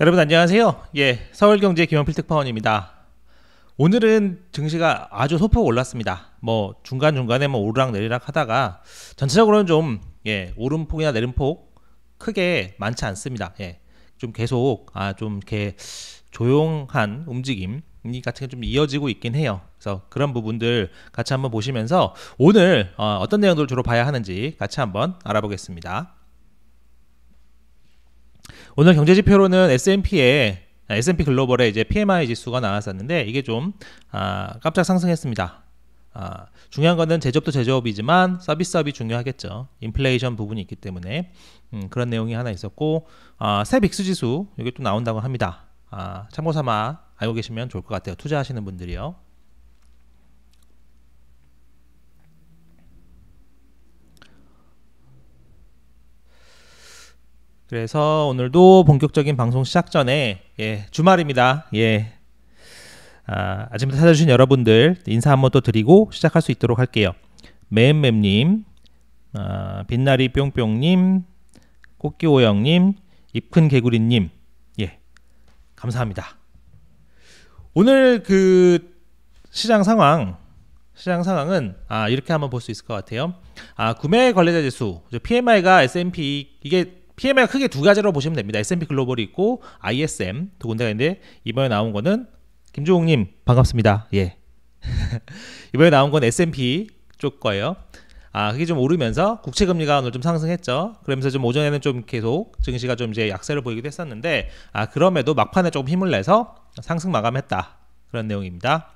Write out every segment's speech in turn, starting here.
여러분 안녕하세요. 서울경제 김원필 특파원입니다. 오늘은 증시가 아주 소폭 올랐습니다. 중간중간에 오르락 내리락 하다가 전체적으로는 좀 오름폭이나 내림폭 크게 많지 않습니다. 좀 계속 좀 이렇게 조용한 움직임 같은 게 좀 이어지고 있긴 해요. 그래서 그런 부분들 같이 한번 보시면서 오늘 어떤 내용들을 주로 봐야 하는지 같이 한번 알아보겠습니다. 오늘 경제지표로는 S&P 글로벌의 이제 PMI 지수가 나왔었는데 이게 좀 깜짝 상승했습니다. 중요한 거는 제조업도 제조업이지만 서비스업이 중요하겠죠. 인플레이션 부분이 있기 때문에 그런 내용이 하나 있었고 새 빅스 지수 이게 또 나온다고 합니다. 참고삼아 알고 계시면 좋을 것 같아요. 투자하시는 분들이요. 그래서 오늘도 본격적인 방송 시작 전에 주말입니다. 아침부터 찾아주신 여러분들 인사 한번 또 드리고 시작할 수 있도록 할게요. 매엠맵님, 빛나리 뿅뿅님, 꽃기오영님, 입큰 개구리님, 감사합니다. 오늘 그 시장 상황은 이렇게 한번 볼 수 있을 것 같아요. 구매 관리자 지수, PMI가 S&P 이게 PMI가 크게 두 가지로 보시면 됩니다. S&P 글로벌이 있고 ISM 두 군데가 있는데 이번에 나온 거는 김주홍님 반갑습니다. 이번에 나온 건 S&P 쪽 거예요. 그게 좀 오르면서 국채금리가 오늘 좀 상승했죠. 그러면서 좀 오전에는 좀 계속 증시가 좀 이제 약세를 보이기도 했었는데 그럼에도 막판에 조금 힘을 내서 상승 마감했다. 그런 내용입니다.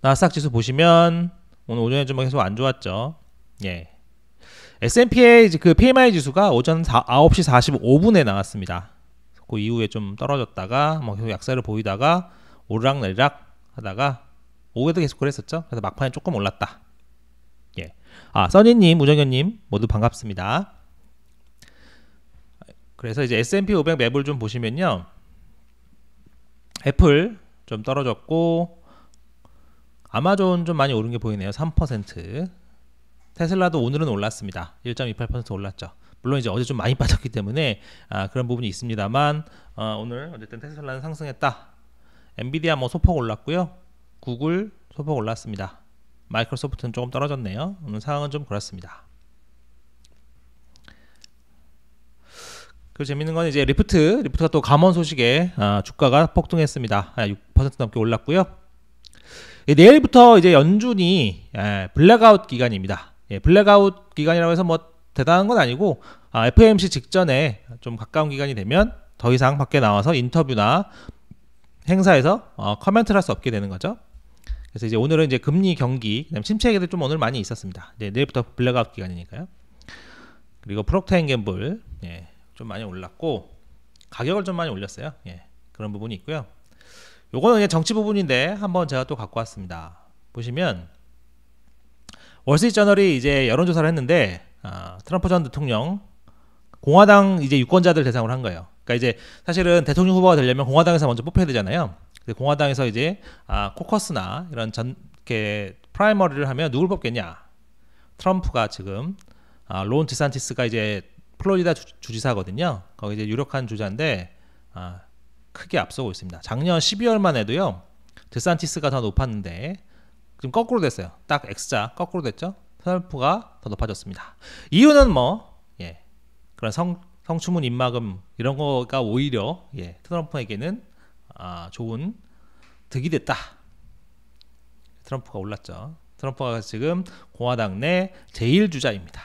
나스닥 지수 보시면 오늘 오전에 좀 계속 안 좋았죠. S&P의 그 PMI 지수가 오전 9시 45분에 나왔습니다. 그 이후에 좀 떨어졌다가 계속 약세를 보이다가 오르락내리락 하다가 오후에도 계속 그랬었죠. 그래서 막판에 조금 올랐다. 써니님, 우정현님 모두 반갑습니다. 그래서 이제 S&P 500 맵을 좀 보시면요, 애플 좀 떨어졌고 아마존 좀 많이 오른 게 보이네요. 3%. 테슬라도 오늘은 올랐습니다. 1.28% 올랐죠. 물론 이제 어제 좀 많이 빠졌기 때문에 그런 부분이 있습니다만 오늘 어쨌든 테슬라는 상승했다. 엔비디아 소폭 올랐고요. 구글 소폭 올랐습니다. 마이크로소프트는 조금 떨어졌네요. 오늘 상황은 좀 그렇습니다. 그리고 재밌는 건 이제 리프트가 또 감원 소식에 주가가 폭등했습니다. 6% 넘게 올랐고요. 내일부터 이제 연준이 블랙아웃 기간입니다. 블랙아웃 기간이라고 해서 대단한 건 아니고 FOMC 직전에 좀 가까운 기간이 되면 더 이상 밖에 나와서 인터뷰나 행사에서 커멘트를 할 수 없게 되는 거죠. 그래서 이제 오늘은 이제 금리 경기, 그다음에 침체 얘기들 좀 오늘 많이 있었습니다. 내일부터 블랙아웃 기간이니까요. 그리고 프록터앤갬블 좀 많이 올랐고 가격을 좀 많이 올렸어요. 그런 부분이 있고요. 요거는 그냥 정치 부분인데 한번 제가 또 갖고 왔습니다. 보시면 월스트리트저널이 이제 여론조사를 했는데 트럼프 전 대통령 공화당 이제 유권자들 대상으로 한 거예요. 그러니까 이제 사실은 대통령 후보가 되려면 공화당에서 먼저 뽑혀야 되잖아요. 공화당에서 이제 코커스나 이런 이렇게 프라이머리를 하면 누굴 뽑겠냐? 트럼프가 지금 론 디산티스가 이제 플로리다 주지사거든요. 거기 이제 유력한 주자인데 크게 앞서고 있습니다. 작년 12월만 해도요, 디산티스가 더 높았는데 지금 거꾸로 됐어요. 딱 X자 거꾸로 됐죠. 트럼프가 더 높아졌습니다. 이유는 그런 성추문 입막음 이런 거가 오히려 트럼프에게는 좋은 득이 됐다. 트럼프가 올랐죠. 트럼프가 지금 공화당 내 제일 주자입니다.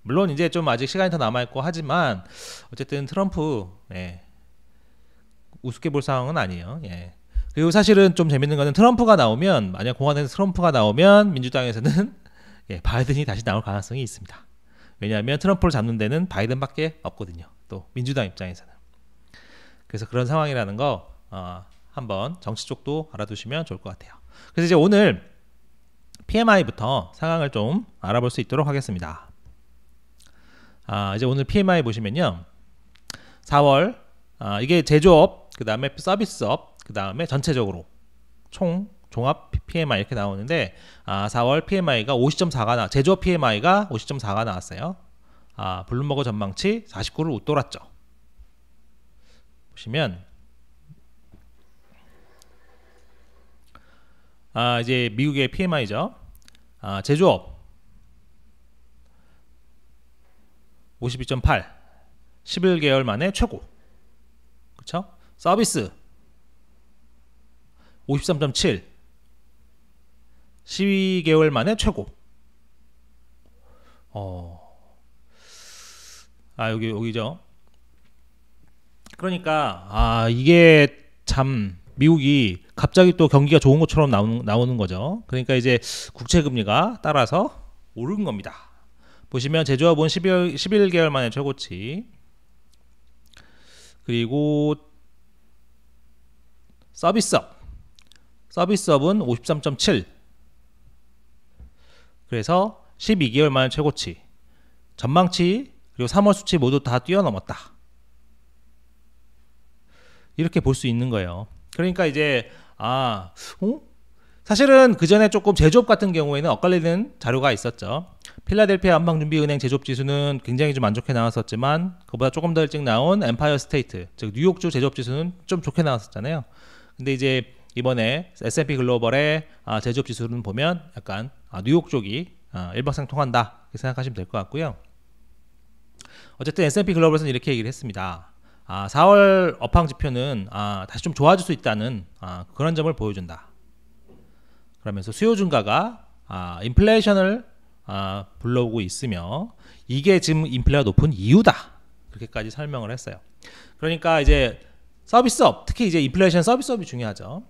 물론 이제 좀 아직 시간이 더 남아있고 하지만 어쨌든 트럼프 우습게 볼 상황은 아니에요. 그리고 사실은 좀 재밌는 거는 트럼프가 나오면, 만약 공화당에서 트럼프가 나오면 민주당에서는 바이든이 다시 나올 가능성이 있습니다. 왜냐하면 트럼프를 잡는 데는 바이든밖에 없거든요. 또 민주당 입장에서는. 그래서 그런 상황이라는 거 한번 정치 쪽도 알아두시면 좋을 것 같아요. 그래서 이제 오늘 PMI부터 상황을 좀 알아볼 수 있도록 하겠습니다. 이제 오늘 PMI 보시면요, 4월 이게 제조업, 그 다음에 서비스업, 그 다음에 전체적으로 종합 PMI 이렇게 나오는데 4월 PMI가 50.4가 제조업 PMI가 50.4가 나왔어요. 블룸버그 전망치 49를 웃돌았죠. 보시면 이제 미국의 PMI죠. 제조업 52.8 11개월 만에 최고. 그렇죠? 서비스 53.7 12개월 만에 최고. 여기죠. 그러니까 이게 참 미국이 갑자기 또 경기가 좋은 것처럼 나오는 거죠. 그러니까 이제 국채 금리가 따라서 오른 겁니다. 보시면 제조업은 11개월 만에 최고치. 그리고 서비스업은 53.7. 그래서 12개월 만에 최고치. 전망치 그리고 3월 수치 모두 다 뛰어넘었다. 이렇게 볼 수 있는 거예요. 그러니까 이제 사실은 그 전에 조금 제조업 같은 경우에는 엇갈리는 자료가 있었죠. 필라델피아 한방준비은행 제조업 지수는 굉장히 좀 안 좋게 나왔었지만 그보다 조금 더 일찍 나온 엠파이어 스테이트, 즉 뉴욕주 제조업 지수는 좀 좋게 나왔었잖아요. 근데 이제 이번에 S&P 글로벌의 제조업 지수는 보면 약간 뉴욕 쪽이 일맥상통한다 이렇게 생각하시면 될 것 같고요. 어쨌든 S&P 글로벌에서는 이렇게 얘기를 했습니다. 4월 업황 지표는 다시 좀 좋아질 수 있다는 그런 점을 보여준다. 그러면서 수요 증가가 인플레이션을 불러오고 있으며 이게 지금 인플레가 높은 이유다. 그렇게까지 설명을 했어요. 그러니까 이제 서비스업, 특히 이제 인플레이션 서비스업이 중요하죠.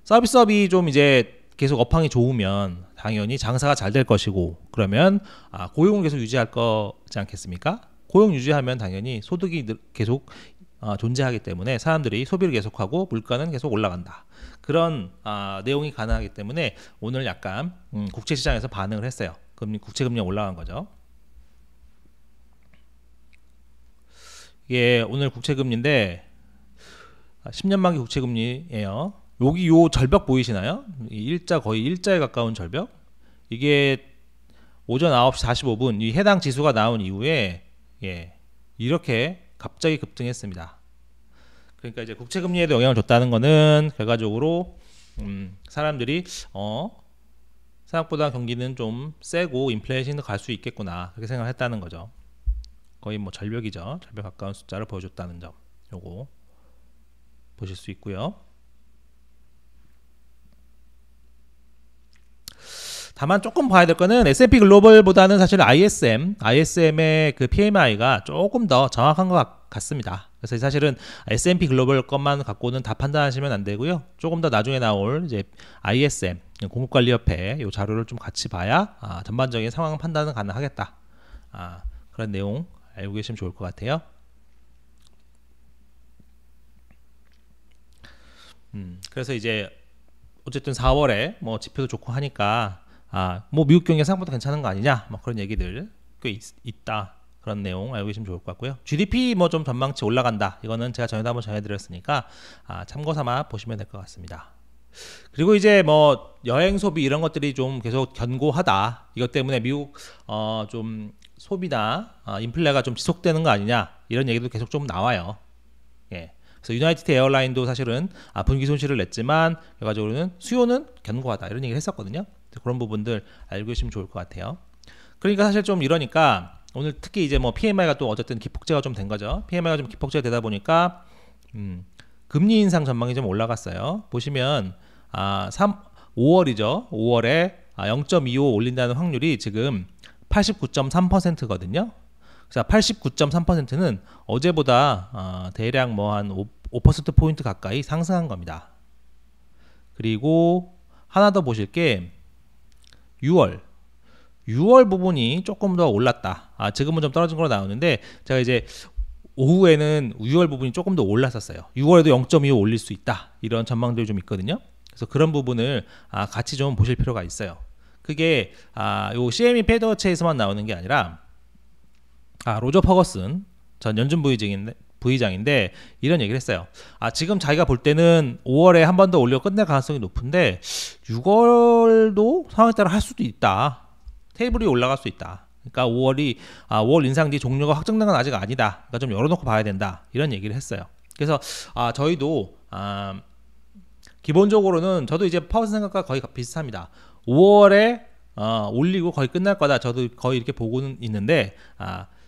서비스업이 좀 이제 계속 업황이 좋으면 당연히 장사가 잘 될 것이고, 그러면 고용을 계속 유지할 거지 않겠습니까? 고용 유지하면 당연히 소득이 계속 존재하기 때문에 사람들이 소비를 계속하고 물가는 계속 올라간다. 그런 내용이 가능하기 때문에 오늘 약간 국채 시장에서 반응을 했어요. 국채 금리가 올라간 거죠. 이게 오늘 국채 금리인데 10년 만기 국채 금리예요. 여기 요 절벽 보이시나요? 거의 일자에 가까운 절벽. 이게 오전 9시 45분 이 해당 지수가 나온 이후에 이렇게 갑자기 급등했습니다. 그러니까 이제 국채 금리에도 영향을 줬다는 거는 결과적으로 사람들이 생각보다 경기는 좀 세고 인플레이션도 갈 수 있겠구나 그렇게 생각을 했다는 거죠. 거의 뭐 절벽이죠. 절벽 가까운 숫자를 보여줬다는 점, 요거 보실 수 있고요. 다만 조금 봐야 될 거는 S&P 글로벌보다는 사실 ISM의 그 PMI가 조금 더 정확한 것 같습니다. 그래서 사실은 S&P 글로벌 것만 갖고는 다 판단하시면 안 되고요. 조금 더 나중에 나올 이제 ISM 공급관리협회 이 자료를 좀 같이 봐야 전반적인 상황 판단은 가능하겠다. 그런 내용 알고 계시면 좋을 것 같아요. 그래서 이제 어쨌든 4월에 뭐 지표도 좋고 하니까 뭐 미국 경기가 생각보다 괜찮은 거 아니냐, 뭐 그런 얘기들 꽤 있다. 그런 내용 알고 계시면 좋을 것 같고요. GDP 뭐 좀 전망치 올라간다. 이거는 제가 전에도 한번 전해드렸으니까 참고 삼아 보시면 될 것 같습니다. 그리고 이제 뭐 여행 소비 이런 것들이 좀 계속 견고하다. 이것 때문에 미국 좀 소비나 인플레가 좀 지속되는 거 아니냐 이런 얘기도 계속 좀 나와요. 그래서 유나이티드 에어라인도 사실은 분기 손실을 냈지만 결과적으로는 수요는 견고하다 이런 얘기를 했었거든요. 그런 부분들 알고 계시면 좋을 것 같아요. 그러니까 사실 좀 이러니까 오늘 특히 이제 뭐 PMI가 또 어쨌든 기폭제가 좀 된 거죠. PMI가 좀 기폭제가 되다 보니까 금리 인상 전망이 좀 올라갔어요. 보시면 5월이죠. 5월에 0.25 올린다는 확률이 지금 89.3%거든요. 자, 89.3%는 어제보다 대략 뭐 한 5%포인트 가까이 상승한 겁니다. 그리고 하나 더 보실 게 6월 부분이 조금 더 올랐다. 지금은 좀 떨어진 걸로 나오는데 제가 이제 오후에는 6월 부분이 조금 더 올랐었어요. 6월에도 0.25 올릴 수 있다. 이런 전망들이 좀 있거든요. 그래서 그런 부분을 같이 좀 보실 필요가 있어요. 그게 요 CME 패드워치에서만 나오는 게 아니라 로저 퍼거슨 전 연준 부의장인데 이런 얘기를 했어요. 지금 자기가 볼 때는 5월에 한 번 더 올려 끝낼 가능성이 높은데 6월도 상황에 따라 할 수도 있다. 테이블이 올라갈 수 있다. 그러니까 5월 인상 뒤 종료가 확정된 건 아직 아니다. 그러니까 좀 열어놓고 봐야 된다. 이런 얘기를 했어요. 그래서 저희도 기본적으로는 저도 이제 파워슨 생각과 거의 비슷합니다. 5월에 올리고 거의 끝날 거다. 저도 거의 이렇게 보고는 있는데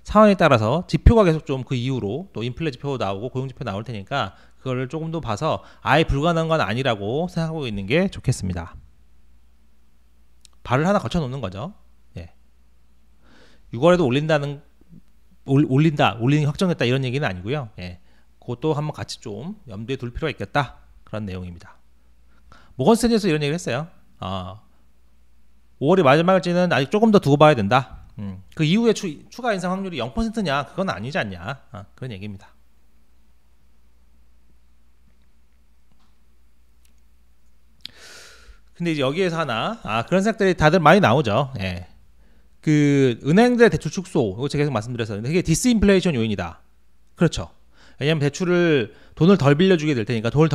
상황에 따라서 지표가 계속 좀 그 이후로 또 인플레 지표 나오고 고용 지표 나올 테니까 그거를 조금 더 봐서 아예 불가능한 건 아니라고 생각하고 있는 게 좋겠습니다. 발을 하나 거쳐 놓는 거죠. 예. 6월에도 올리는 게 확정됐다 이런 얘기는 아니고요. 예. 그것도 한번 같이 좀 염두에 둘 필요가 있겠다 그런 내용입니다. 모건 스탠리에서 이런 얘기를 했어요. 5월이 마지막일지는 아직 조금 더 두고 봐야 된다. 그 이후에 추가 인상 확률이 0%냐 그건 아니지 않냐 그런 얘기입니다. 근데 이제 여기에서 하나 그런 생각들이 다들 많이 나오죠. 예. 그 은행들의 대출 축소 이거 제가 계속 말씀드렸었는데 이게 디스인플레이션 요인이다. 그렇죠. 왜냐하면 돈을 덜 빌려주게 될 테니까 돈을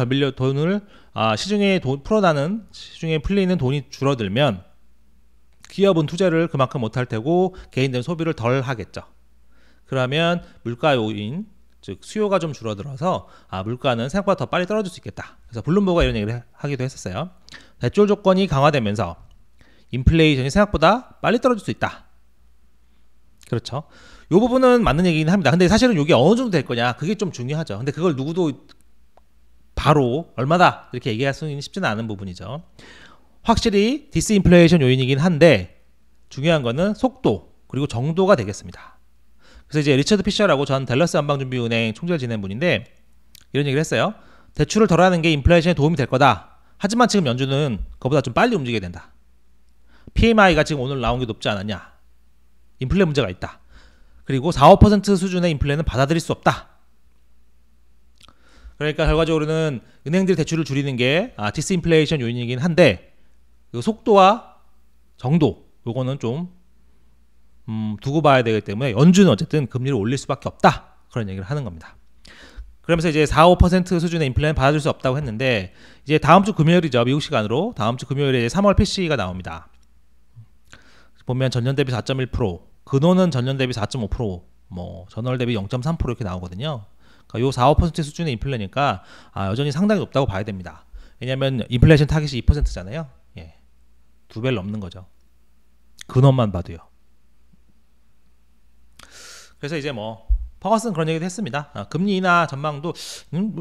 시중에 시중에 풀리는 돈이 줄어들면 기업은 투자를 그만큼 못할 테고 개인들은 소비를 덜 하겠죠. 그러면 물가 요인 즉 수요가 좀 줄어들어서 물가는 생각보다 더 빨리 떨어질 수 있겠다. 그래서 블룸버그가 이런 얘기를 하기도 했었어요. 대출 조건이 강화되면서 인플레이션이 생각보다 빨리 떨어질 수 있다. 그렇죠. 이 부분은 맞는 얘기긴 합니다. 근데 사실은 이게 어느 정도 될 거냐 그게 좀 중요하죠. 근데 그걸 누구도 바로 얼마다 이렇게 얘기할 수는 쉽지는 않은 부분이죠. 확실히 디스인플레이션 요인이긴 한데 중요한 거는 속도 그리고 정도가 되겠습니다. 그래서 이제 리처드 피셔라고 전 댈러스 연방준비은행 총재를 지낸 분인데 이런 얘기를 했어요. 대출을 덜하는 게 인플레이션에 도움이 될 거다. 하지만 지금 연준은 그보다 좀 빨리 움직여야 된다. PMI가 지금 오늘 나온 게 높지 않았냐. 인플레 문제가 있다. 그리고 4~5% 수준의 인플레는 받아들일 수 없다. 그러니까 결과적으로는 은행들이 대출을 줄이는 게 디스인플레이션 요인이긴 한데 그 속도와 정도 요거는 좀 두고 봐야 되기 때문에 연준은 어쨌든 금리를 올릴 수밖에 없다 그런 얘기를 하는 겁니다. 그러면서 이제 4~5% 수준의 인플레는 받아줄 수 없다고 했는데 이제 다음 주 금요일이죠. 미국 시간으로 다음 주 금요일에 3월 PC가 나옵니다. 보면 전년 대비 4.1%, 근원은 전년 대비 4.5%, 뭐 전월 대비 0.3% 이렇게 나오거든요. 그러니까 요 4~5% 수준의 인플레니까 여전히 상당히 높다고 봐야 됩니다. 왜냐하면 인플레이션 타깃이 2%잖아요. 예, 2배를 넘는 거죠. 근원만 봐도요. 그래서 이제 파워슨 그런 얘기도 했습니다. 금리 인하 전망도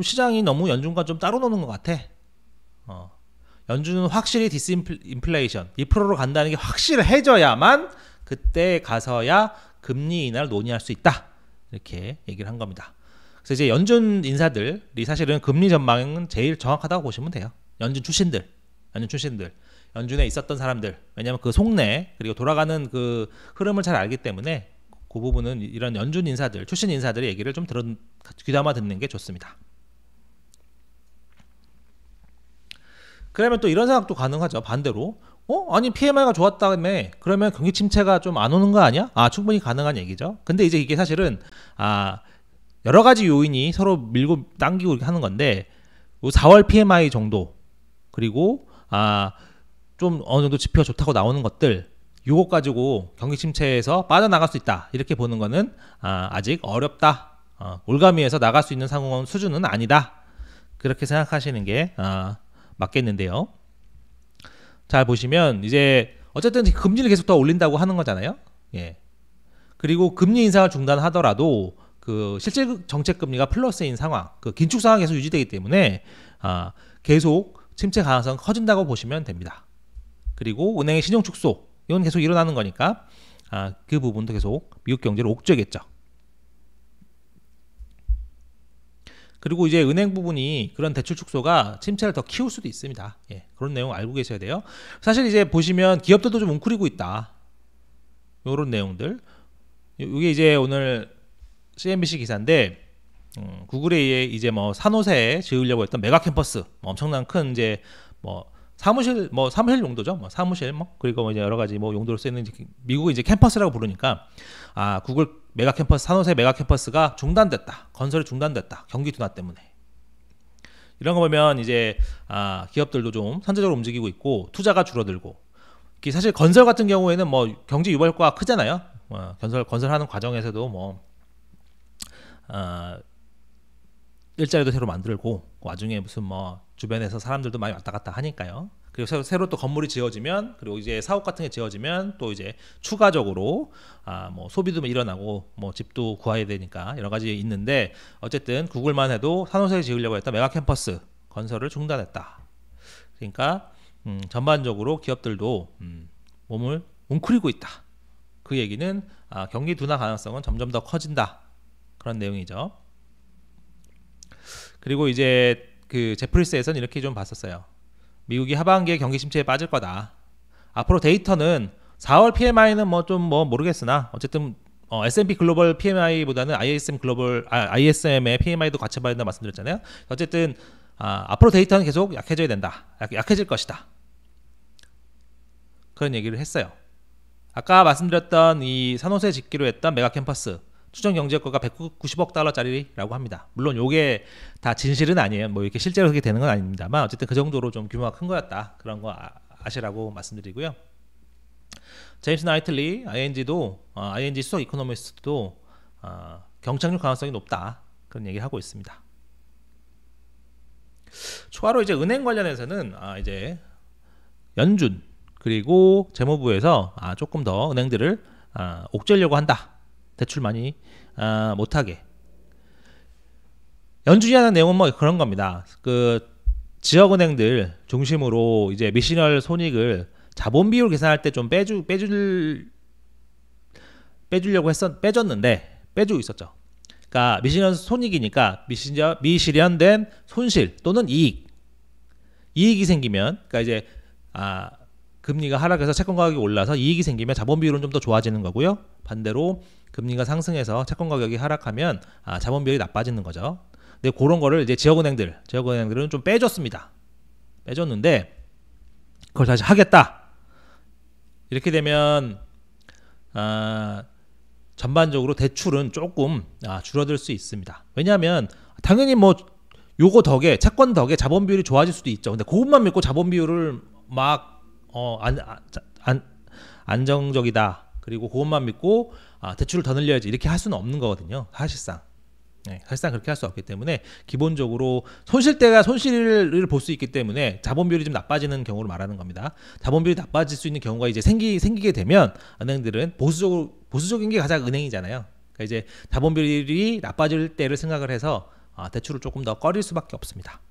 시장이 너무 연준과 좀 따로 노는 것 같아. 연준은 확실히 디스인플레이션 2%로 간다는 게 확실해져야만 그때 가서야 금리 인하를 논의할 수 있다. 이렇게 얘기를 한 겁니다. 그래서 이제 연준 인사들이 사실은 금리 전망은 제일 정확하다고 보시면 돼요. 연준 출신들, 연준에 있었던 사람들. 왜냐하면 그 속내 그리고 돌아가는 그 흐름을 잘 알기 때문에 그 부분은 이런 연준 인사들, 출신 인사들의 얘기를 좀 귀담아 듣는 게 좋습니다. 그러면 또 이런 생각도 가능하죠. 반대로 아니 PMI가 좋았다며 그러면 경기 침체가 좀 안 오는 거 아니야? 충분히 가능한 얘기죠. 근데 이제 이게 사실은 여러 가지 요인이 서로 밀고 당기고 이렇게 하는 건데 4월 PMI 정도 그리고 좀 어느 정도 지표가 좋다고 나오는 것들 요거 가지고 경기 침체에서 빠져나갈 수 있다 이렇게 보는 거는 아직 어렵다. 올가미에서 나갈 수 있는 상황 수준은 아니다. 그렇게 생각하시는 게 맞겠는데요. 잘 보시면 이제 어쨌든 금리를 계속 더 올린다고 하는 거잖아요. 예. 그리고 금리 인상을 중단하더라도 그 실질 정책 금리가 플러스인 상황, 그 긴축 상황이 계속 유지되기 때문에 계속 침체 가능성은 커진다고 보시면 됩니다. 그리고 은행의 신용 축소 이건 계속 일어나는 거니까 그 부분도 계속 미국 경제를 옥죄겠죠. 그리고 이제 은행 부분이 그런 대출 축소가 침체를 더 키울 수도 있습니다. 예, 그런 내용 알고 계셔야 돼요. 사실 이제 보시면 기업들도 좀 웅크리고 있다. 요런 내용들. 이게 이제 오늘 CNBC 기사인데 구글에 이제 산호세에 지으려고 했던 메가 캠퍼스 엄청난 큰 이제 사무실 용도죠. 사무실 그리고 이제 여러 가지 용도로 쓰이는 미국은 이제 캠퍼스라고 부르니까 구글 메가 캠퍼스 산호세 메가 캠퍼스가 중단됐다. 건설이 중단됐다. 경기 둔화 때문에. 이런 거 보면 이제 기업들도 좀 선제적으로 움직이고 있고 투자가 줄어들고. 사실 건설 같은 경우에는 경제 유발 효과가 크잖아요. 건설하는 과정에서도 일자리도 새로 만들고 와중에 무슨 뭐 주변에서 사람들도 많이 왔다 갔다 하니까요. 그리고 새로 또 건물이 지어지면 그리고 이제 사업 같은 게 지어지면 또 이제 추가적으로 뭐 소비도 일어나고 뭐 집도 구해야 되니까 여러 가지 있는데 어쨌든 구글만 해도 산호세에 지으려고 했던 메가 캠퍼스 건설을 중단했다. 그러니까 전반적으로 기업들도 몸을 웅크리고 있다. 그 얘기는 경기 둔화 가능성은 점점 더 커진다. 그런 내용이죠. 그리고 이제 그 제프리스에서는 이렇게 좀 봤었어요. 미국이 하반기에 경기 침체에 빠질 거다. 앞으로 데이터는 4월 PMI는 뭐 좀 뭐 모르겠으나 어쨌든 S&P 글로벌 PMI보다는 ISM의 PMI도 같이 봐야 된다 말씀드렸잖아요. 어쨌든 앞으로 데이터는 계속 약해져야 된다. 약해질 것이다. 그런 얘기를 했어요. 아까 말씀드렸던 이 산호세 짓기로 했던 메가 캠퍼스 추정 경제효과가 190억 달러짜리라고 합니다. 물론 요게 다 진실은 아니에요. 뭐 이렇게 실제로 그렇게 되는 건 아닙니다만 어쨌든 그 정도로 좀 규모가 큰 거였다. 그런 거 아시라고 말씀드리고요. 제임스 나이틀리 ING도 ING 수석 이코노미스트도 경착륙 가능성이 높다. 그런 얘기를 하고 있습니다. 추가로 이제 은행 관련해서는 이제 연준 그리고 재무부에서 조금 더 은행들을 옥죄려고 한다. 대출 많이 못하게. 연준이 하는 내용은 뭐 그런 겁니다. 그 지역은행들 중심으로 이제 미시널 손익을 자본 비율 계산할 때 좀 빼주려고 빼주고 있었죠. 그러니까 미실현 손익이니까 미실현된 손실 또는 이익이 생기면 그러니까 이제 금리가 하락해서 채권 가격이 올라서 이익이 생기면 자본 비율은 좀 더 좋아지는 거고요. 반대로 금리가 상승해서 채권 가격이 하락하면 자본 비율이 나빠지는 거죠. 근데 그런 거를 이제 지역은행들은 좀 빼줬습니다. 빼줬는데 그걸 다시 하겠다. 이렇게 되면 전반적으로 대출은 조금 줄어들 수 있습니다. 왜냐하면 당연히 뭐 요거 덕에 채권 덕에 자본 비율이 좋아질 수도 있죠. 근데 그것만 믿고 자본 비율을 막 안정적이다. 그리고 그것만 믿고 대출을 더 늘려야지 이렇게 할 수는 없는 거거든요. 사실상. 사실상 그렇게 할 수 없기 때문에 기본적으로 손실대가 손실을 볼 수 있기 때문에 자본 비율이 좀 나빠지는 경우를 말하는 겁니다. 자본 비율이 나빠질 수 있는 경우가 이제 생기게 되면 은행들은 보수적인 게 가장 은행이잖아요. 그러니까 이제 자본 비율이 나빠질 때를 생각을 해서 대출을 조금 더 꺼릴 수밖에 없습니다.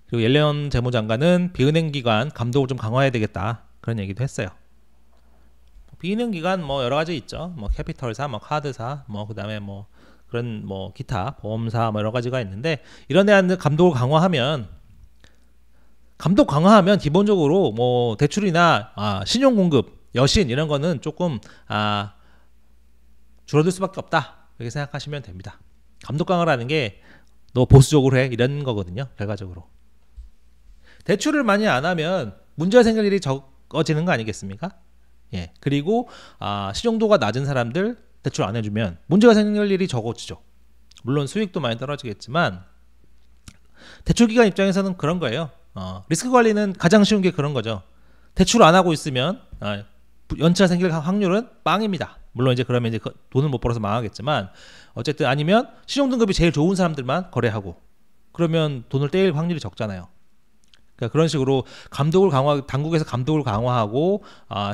그리고 옐런 재무장관은 비은행 기관 감독을 좀 강화해야 되겠다 그런 얘기도 했어요. 비은행 기관 뭐 여러 가지 있죠. 뭐 캐피털사, 뭐 카드사, 뭐 그다음에 뭐 그런 뭐 기타 보험사 뭐 여러 가지가 있는데 이런 데한 감독을 강화하면 기본적으로 뭐 대출이나 신용 공급, 여신 이런 거는 조금 줄어들 수밖에 없다. 이렇게 생각하시면 됩니다. 감독 강화라는 게 너 보수적으로 해 이런 거거든요. 결과적으로. 대출을 많이 안 하면 문제가 생길 일이 적어지는 거 아니겠습니까? 예. 그리고 신용도가 낮은 사람들 대출 안 해주면 문제가 생길 일이 적어지죠. 물론 수익도 많이 떨어지겠지만 대출기관 입장에서는 그런 거예요. 리스크 관리는 가장 쉬운 게 그런 거죠. 대출 안 하고 있으면 연체가 생길 확률은 빵입니다. 물론 이제 그러면 이제 돈을 못 벌어서 망하겠지만 어쨌든 아니면 신용등급이 제일 좋은 사람들만 거래하고 그러면 돈을 떼일 확률이 적잖아요. 그러니까 그런 식으로 당국에서 감독을 강화하고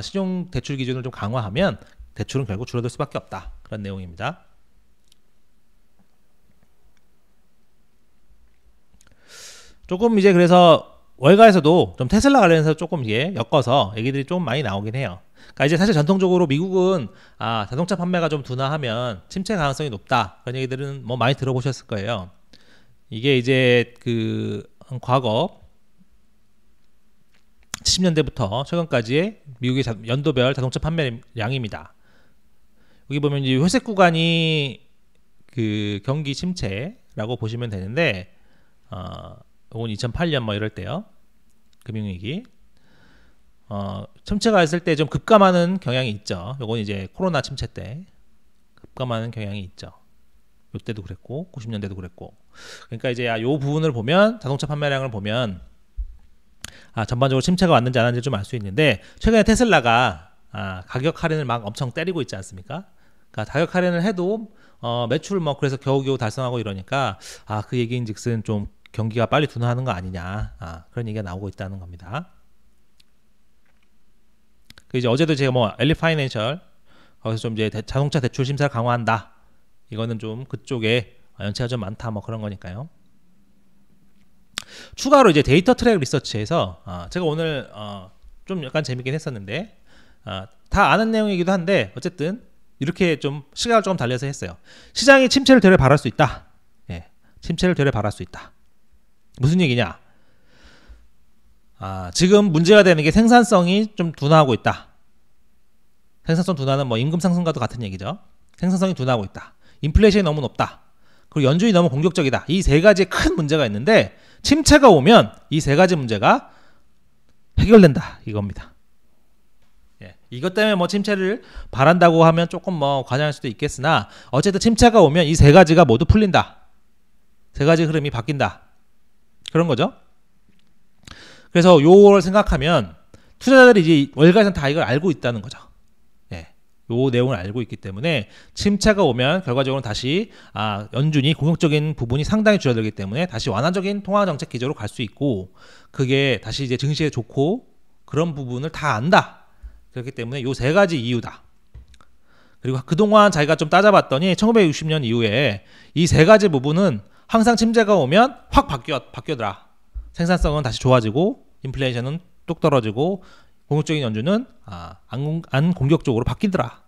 신용 대출 기준을 좀 강화하면 대출은 결국 줄어들 수밖에 없다. 그런 내용입니다. 조금 이제 그래서 월가에서도 좀 테슬라 관련해서 조금 이게 엮어서 얘기들이 좀 많이 나오긴 해요. 그러니까 이제 사실 전통적으로 미국은 자동차 판매가 좀 둔화하면 침체 가능성이 높다. 그런 얘기들은 뭐 많이 들어보셨을 거예요. 이게 이제 그 과거 70년대부터 최근까지의 미국의 연도별 자동차 판매량입니다. 여기 보면 이제 회색 구간이 그 경기 침체라고 보시면 되는데, 이건 2008년 뭐 이럴 때요. 금융위기. 침체가 있을 때 좀 급감하는 경향이 있죠. 이건 이제 코로나 침체 때 급감하는 경향이 있죠. 이때도 그랬고, 90년대도 그랬고. 그러니까 이제 이 부분을 보면 자동차 판매량을 보면 전반적으로 침체가 왔는지 안 왔는지 좀 알 수 있는데 최근에 테슬라가 가격 할인을 막 엄청 때리고 있지 않습니까? 그러니까 가격 할인을 해도 매출 뭐 그래서 겨우겨우 달성하고 이러니까 그 얘기인즉슨 좀 경기가 빨리 둔화하는 거 아니냐, 그런 얘기가 나오고 있다는 겁니다. 그 이제 어제도 제가 뭐 엘리 파이낸셜 거기서 좀 이제 자동차 대출 심사를 강화한다. 이거는 좀 그쪽에 연체가 좀 많다 뭐 그런 거니까요. 추가로 이제 데이터 트랙 리서치에서 제가 오늘 좀 약간 재밌긴 했었는데 다 아는 내용이기도 한데 어쨌든 이렇게 좀 시각을 조금 달려서 했어요. 시장이 침체를 되려 바랄 수 있다. 예, 침체를 되려 바랄 수 있다. 무슨 얘기냐? 지금 문제가 되는 게 생산성이 좀 둔화하고 있다. 생산성 둔화는 뭐 임금 상승과도 같은 얘기죠. 생산성이 둔화하고 있다. 인플레이션이 너무 높다. 그리고 연준이 너무 공격적이다. 이 세 가지의 큰 문제가 있는데 침체가 오면 이 세 가지 문제가 해결된다 이겁니다. 예, 이것 때문에 뭐 침체를 바란다고 하면 조금 뭐 과장할 수도 있겠으나 어쨌든 침체가 오면 이 세 가지가 모두 풀린다. 세 가지 흐름이 바뀐다. 그런 거죠. 그래서 요걸 생각하면 투자자들이 이제 월가에서는 다 이걸 알고 있다는 거죠. 예, 요 내용을 알고 있기 때문에 침체가 오면 결과적으로 다시 연준이 공격적인 부분이 상당히 줄어들기 때문에 다시 완화적인 통화정책 기조로 갈 수 있고 그게 다시 이제 증시에 좋고 그런 부분을 다 안다. 그렇기 때문에 요 세 가지 이유다. 그리고 그동안 자기가 좀 따져봤더니 1960년 이후에 이 세 가지 부분은 항상 침체가 오면 확 바뀌더라. 생산성은 다시 좋아지고 인플레이션은 뚝 떨어지고 공격적인 연준은 안 공격적으로 바뀌더라.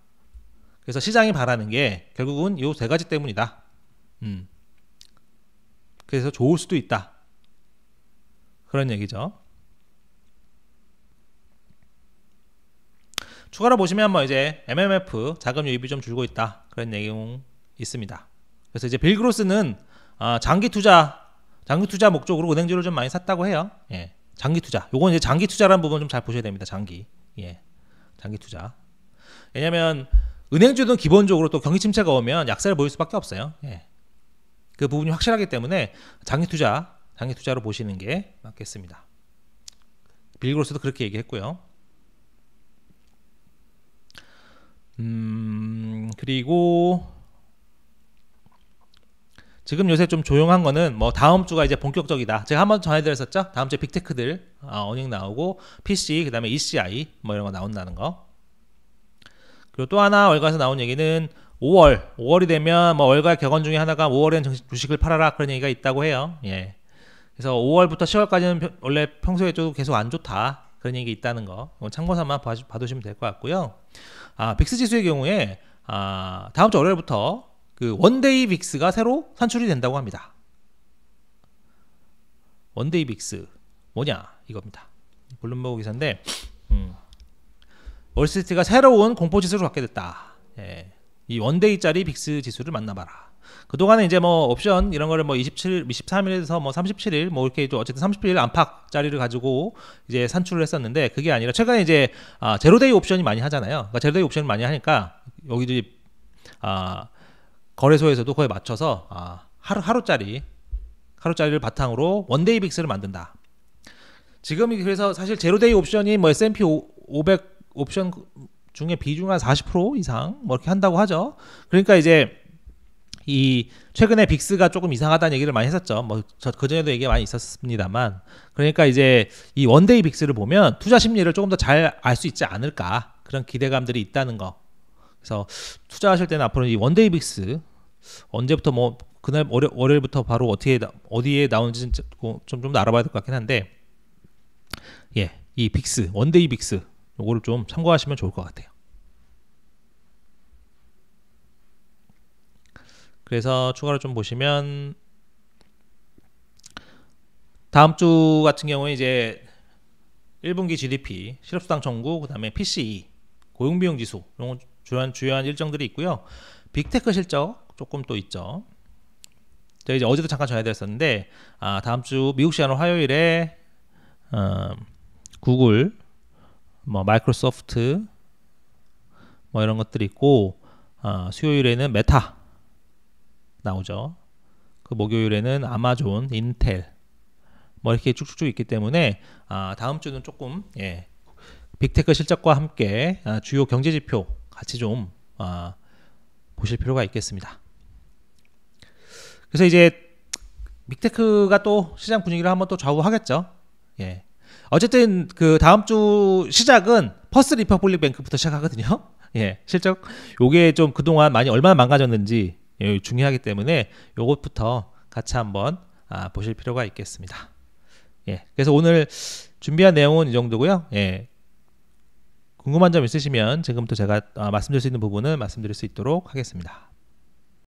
그래서 시장이 바라는 게 결국은 이 세 가지 때문이다. 그래서 좋을 수도 있다. 그런 얘기죠. 추가로 보시면 뭐 이제 MMF 자금 유입이 좀 줄고 있다. 그런 내용 있습니다. 그래서 이제 빌 그로스는 장기 투자 목적으로 은행주를 좀 많이 샀다고 해요. 예. 장기 투자. 요건 이제 장기 투자라는 부분 좀 잘 보셔야 됩니다. 장기. 예. 장기 투자. 왜냐면 은행주는 기본적으로 또 경기 침체가 오면 약세를 보일 수밖에 없어요. 예. 그 부분이 확실하기 때문에 장기 투자로 보시는 게 맞겠습니다. 빌 그로스도 그렇게 얘기했고요. 그리고 지금 요새 좀 조용한 거는 뭐 다음 주가 이제 본격적이다. 제가 한번 전해드렸었죠. 다음 주에 빅테크들 어닝 나오고 PC 그다음에 ECI 뭐 이런 거 나온다는 거. 그리고 또 하나 월가에서 나온 얘기는 5월이 되면 뭐 월가 격언 중에 하나가 5월엔 주식을 팔아라 그런 얘기가 있다고 해요. 예. 그래서 5월부터 10월까지는 원래 평소에 좀 계속 안 좋다 그런 얘기 있다는 거. 참고삼아 봐두시면 될 것 같고요. 빅스 지수의 경우에 다음 주 월요일부터 그 원데이 빅스가 새로 산출이 된다고 합니다. 원데이 빅스 뭐냐 이겁니다. 블룸버그 기사인데 월스트리트가 새로운 공포지수를 갖게 됐다. 예. 이 원데이짜리 빅스 지수를 만나봐라. 그동안에 이제 뭐 옵션 이런 거를 뭐 23일에서 뭐 37일 뭐 이렇게 또 어쨌든 30일 안팎짜리를 가지고 이제 산출을 했었는데 그게 아니라 최근에 이제 제로데이 옵션이 많이 하잖아요. 그러니까 제로데이 옵션을 많이 하니까 여기도 거래소에서도 그거에 맞춰서 하루짜리를 바탕으로 원데이 빅스를 만든다. 지금이 그래서 사실 제로데이 옵션이 뭐 S&P 500 옵션 중에 비중 한 40% 이상 뭐 이렇게 한다고 하죠. 그러니까 이제 이 최근에 빅스가 조금 이상하다는 얘기를 많이 했었죠. 뭐 그전에도 얘기가 많이 있었습니다만 그러니까 이제 이 원데이 빅스를 보면 투자 심리를 조금 더 잘 알 수 있지 않을까 그런 기대감들이 있다는 거. 그래서 투자하실 때는 앞으로 이 원데이 빅스 언제부터 뭐 그날 월요일부터 바로 어디에 나오는지 좀 더 알아봐야 될 것 같긴 한데 예, 이 빅스 원데이 빅스 요거를 좀 참고하시면 좋을 것 같아요. 그래서 추가로 좀 보시면 다음 주 같은 경우에 이제 1분기 GDP, 실업수당 청구, 그 다음에 PCE, 고용비용 지수 이런 주요한 일정들이 있고요. 빅테크 실적 조금 또 있죠. 제가 이제 어제도 잠깐 전해드렸었는데 다음 주 미국 시간 화요일에 구글, 뭐 마이크로소프트 뭐 이런 것들이 있고 수요일에는 메타 나오죠. 그 목요일에는 아마존, 인텔 뭐 이렇게 쭉쭉쭉 있기 때문에 다음 주는 조금 빅테크 실적과 함께 주요 경제 지표 같이 좀 보실 필요가 있겠습니다. 그래서 이제 빅테크가 또 시장 분위기를 한번 또 좌우하겠죠. 예. 어쨌든 그 다음 주 시작은 퍼스트 리퍼블릭 뱅크부터 시작하거든요. 예. 실적 요게 좀 그동안 많이 얼마나 망가졌는지 예, 중요하기 때문에 요것부터 같이 한번 보실 필요가 있겠습니다. 예. 그래서 오늘 준비한 내용은 이 정도고요. 예. 궁금한 점 있으시면 지금부터 제가 말씀드릴 수 있는 부분은 말씀드릴 수 있도록 하겠습니다.